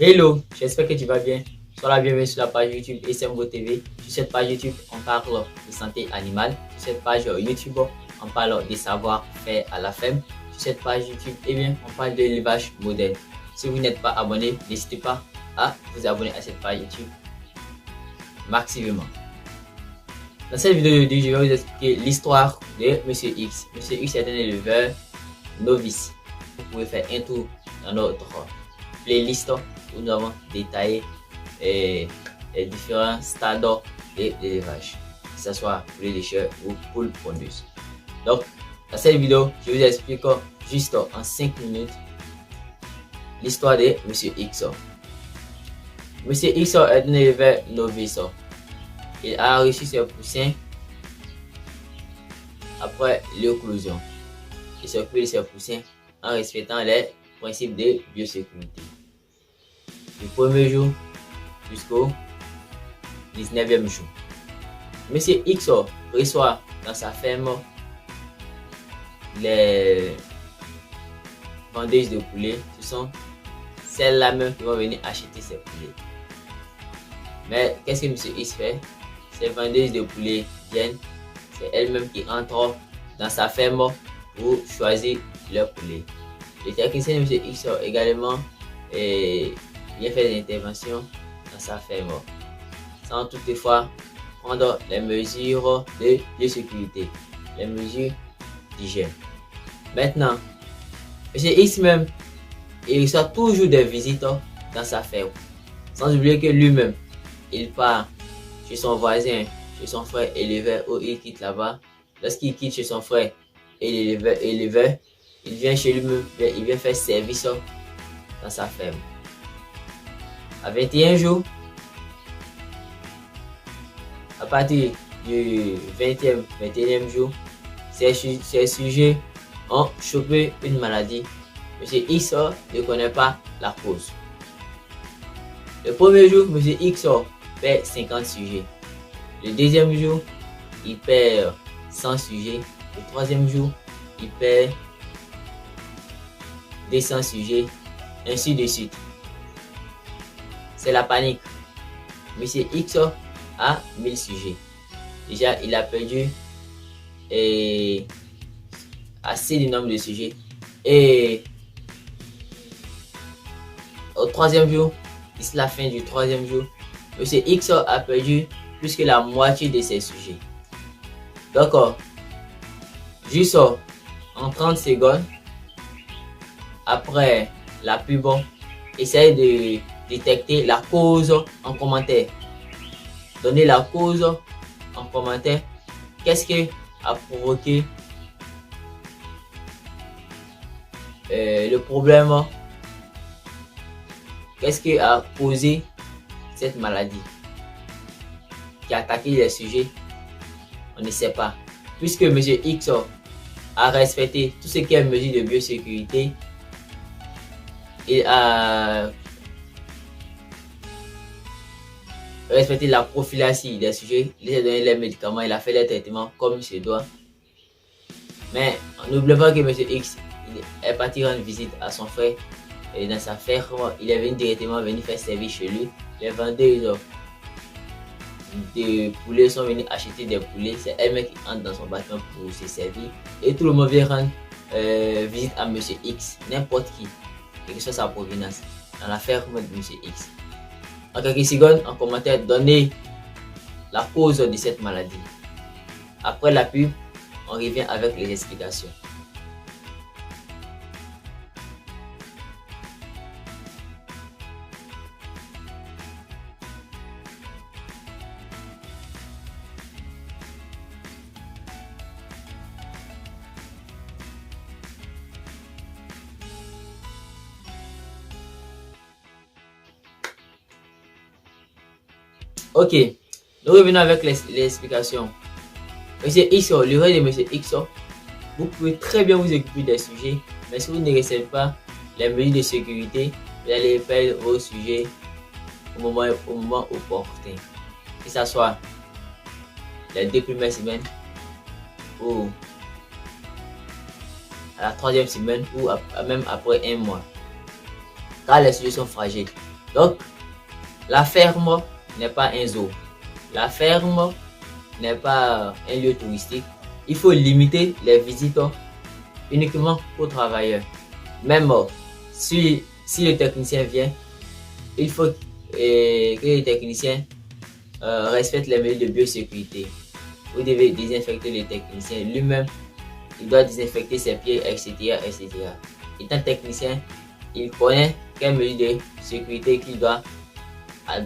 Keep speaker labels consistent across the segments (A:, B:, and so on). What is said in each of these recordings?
A: Hello, j'espère que tu vas bien. Sois la bienvenue sur la page YouTube SMGO TV. Sur cette page YouTube, on parle de santé animale. Sur cette page YouTube, on parle des savoir-faire à la ferme. Sur cette page YouTube, on parle de l'élevage moderne. Si vous n'êtes pas abonné, n'hésitez pas à vous abonner à cette page YouTube massivement. Dans cette vidéo aujourd'hui, je vais vous expliquer l'histoire de Monsieur X. Monsieur X est un éleveur novice. Vous pouvez faire un tour dans notre playlist où nous avons détaillé les différents stades de l'élevage, que ce soit pour les lécheurs ou pour le pondeuses. Donc, dans cette vidéo, je vous explique juste en 5 minutes l'histoire de Monsieur X. Monsieur X est un éleveur novice. Il a reçu ses poussins après l'éclosion. Il s'occupe de ses poussins en respectant les principes de biosécurité. Du premier jour jusqu'au 19e jour. Monsieur X reçoit dans sa ferme les vendeuses de poulets. Ce sont celles-là même qui vont venir acheter ces poulets. Mais qu'est-ce que Monsieur X fait? Ces vendeuses de poulets viennent, c'est elles-mêmes qui entrent dans sa ferme pour choisir leurs poulets. Le technicien de Monsieur X également vient faire des interventions dans sa ferme, sans toutefois prendre les mesures de biosécurité, les mesures d'hygiène. Maintenant, Monsieur X même, il reçoit toujours des visites dans sa ferme, sans oublier que lui-même, il part chez son voisin, chez son frère éleveur, où il quitte là-bas. Lorsqu'il quitte chez son frère éleveur, il vient chez lui-même, il vient faire service dans sa ferme. À 21 jours, à partir du 20e, 21e jour, ces sujets ont chopé une maladie. Monsieur X ne connaît pas la cause. Le premier jour, Monsieur X perd 50 sujets. Le deuxième jour, il perd 100 sujets. Le troisième jour, il perd 200 sujets, ainsi de suite. C'est la panique. Monsieur X a 1000 sujets. Déjà, il a perdu assez de nombre de sujets. Et au troisième jour, d'ici la fin du troisième jour, Monsieur X a perdu plus que la moitié de ses sujets. Donc, juste en 30 secondes, après la pub, essayez de détecter la cause en commentaire. Donnez la cause en commentaire. Qu'est-ce qui a provoqué le problème? Qu'est-ce qui a causé cette maladie qui a attaqué les sujets? On ne sait pas. Puisque M. X a respecté tout ce qui est mesure de biosécurité, il a respecté la prophylaxie des sujets, il a donné les médicaments, il a fait les traitements comme il se doit. Mais n'oubliez pas que M. X est parti rendre visite à son frère et dans sa ferme. Il est venu directement faire service chez lui. Les vendeuses de poulets sont venus acheter des poulets. C'est elle-même qui entre dans son bâtiment pour se servir. Et tout le monde vient rendre visite à M. X, n'importe qui, quelle que soit sa provenance, dans la ferme de M. X. En quelques secondes, en commentaire, donnez la cause de cette maladie. Après la pub, on revient avec les explications. Ok, nous revenons avec les explications. Monsieur X, le rôle de Monsieur X, vous pouvez très bien vous occuper des sujets, mais si vous ne recevez pas les mesures de sécurité, vous allez perdre vos sujets au moment opportun. Que ce soit les 2 premières semaines ou à la 3e semaine ou même après 1 mois. Car les sujets sont fragiles. Donc, la ferme n'est pas un zoo. La ferme n'est pas un lieu touristique. Il faut limiter les visites uniquement aux travailleurs. Même si le technicien vient, il faut que le technicien respecte les mesures de biosécurité. Vous devez désinfecter le technicien lui-même. Il doit désinfecter ses pieds, etc., etc. Étant technicien, il connaît quelles mesures de sécurité qu'il doit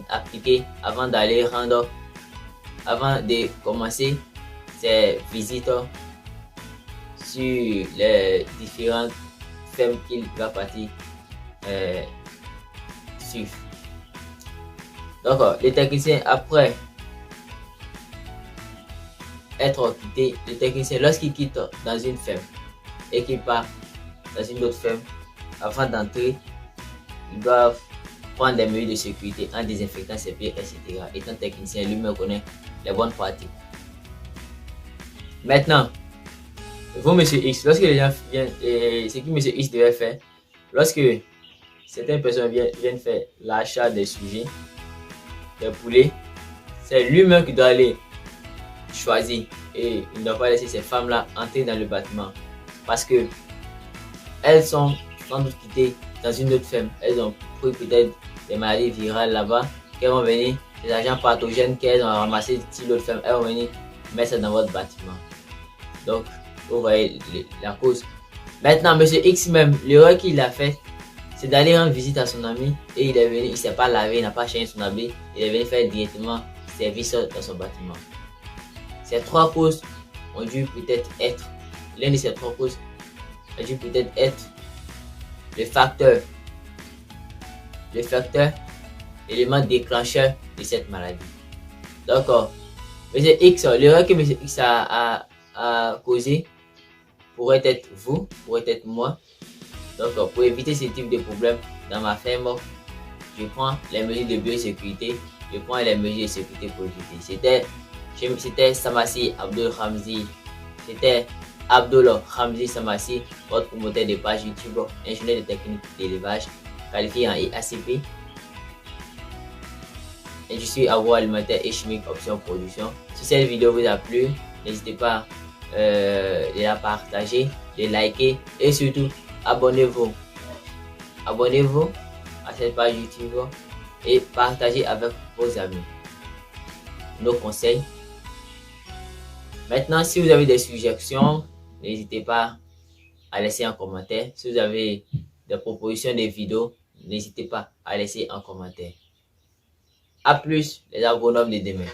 A: appliquer avant de commencer ses visites sur les différentes fermes qu'il va partir suivre. Donc, le technicien, après être quitté, le technicien, lorsqu'il quitte dans une ferme et qu'il part dans une autre ferme, avant d'entrer, il doit prendre des mesures de sécurité en désinfectant ses pieds, etc. Étant technicien, lui-même connaît les bonnes pratiques. Maintenant, vous, Monsieur X, lorsque les gens viennent, ce que Monsieur X devait faire, lorsque certaines personnes viennent faire l'achat des sujets, des poulets, c'est lui-même qui doit aller choisir et il ne doit pas laisser ces femmes-là entrer dans le bâtiment parce que elles sont sans doute quittées dans une autre ferme. Elles ont pris peut-être des maladies virales là-bas, qu'elles vont venir, des agents pathogènes qu'elles ont ramassés sur l'autre ferme, elles vont venir mettre ça dans votre bâtiment. Donc, vous voyez la cause. Maintenant, Monsieur X même, l'erreur qu'il a fait, c'est d'aller rendre visite à son ami et il est venu, il ne s'est pas lavé, il n'a pas changé son habit, il est venu faire directement service dans son bâtiment. Ces trois causes ont dû peut-être être, l'un de ces trois causes a dû peut-être être le facteur, élément déclencheur de cette maladie. Donc, M. X, l'erreur que M. X a causé pourrait être vous, pourrait être moi. Donc, pour éviter ce type de problème dans ma ferme, je prends les mesures de biosécurité, je prends les mesures de sécurité pour éviter. C'était Samassi Abdul Ramzi, c'était Abdul Ramzi Samassi, votre promoteur de page YouTube, ingénieur de technique d'élevage, qualifié en IACP. Et je suis agroalimentaire et chimique option production. Si cette vidéo vous a plu, n'hésitez pas de la partager, de liker et surtout abonnez-vous. Abonnez-vous à cette page YouTube et partagez avec vos amis nos conseils. Maintenant, si vous avez des suggestions, n'hésitez pas à laisser un commentaire. Si vous avez des propositions de vidéos, n'hésitez pas à laisser un commentaire. A plus, les agronomes de demain.